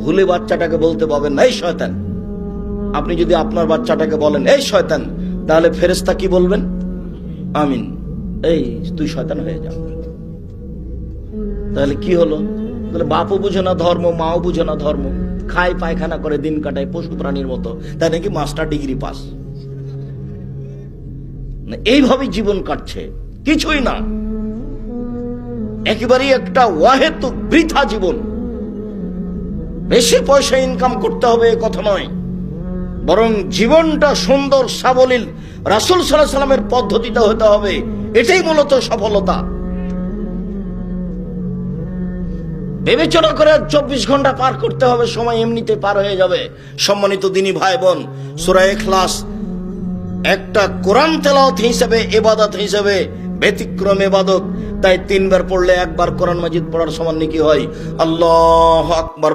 ভুলে বাচ্চাটাকে বলতে পাবেন না এই শয়তান। আপনি যদি আপনার বাচ্চাটাকে বলেন এই শয়তান, তাহলে ফেরেশতা কি বলবেন? আমিন, এই তুই শয়তান হয়ে যা। তাহলে কি হলো? তাহলে বাপও বুঝে না ধর্ম, মাও বুঝে না ধর্ম, খায় পায়খানা করে দিন কাটায় পশু প্রাণীর মতো, তাই নাকি মাস্টার ডিগ্রি পাস। এইভাবে জীবন কাটছে, কিছুই না, একেবারেই একটা ওয়াহেতুক বৃথা জীবন। বেশি পয়সা ইনকাম করতে হবে এ কথা নয়, বরং জীবনটা সুন্দর সাবলীল রাসূল সাল্লাল্লাহু আলাইহি সাল্লামের পদ্ধতিতে হতে হবে। এটাই মূলত সফলতা। বিবেচনা করে 24 ঘন্টা পার করতে হবে, সময় এমনিতে পার হয়ে যাবে। সম্মানিত দিনী ভাই বোন, সূরা ইখলাস একটা কোরআন তেলাওয়াত হিসেবে, ইবাদত হিসেবে ব্যতিক্রম ইবাদত। তাই 3 বার পড়লে 1 বার কোরআন মাজিদ পড়ার সমান নেকি হয়। আল্লাহু আকবার।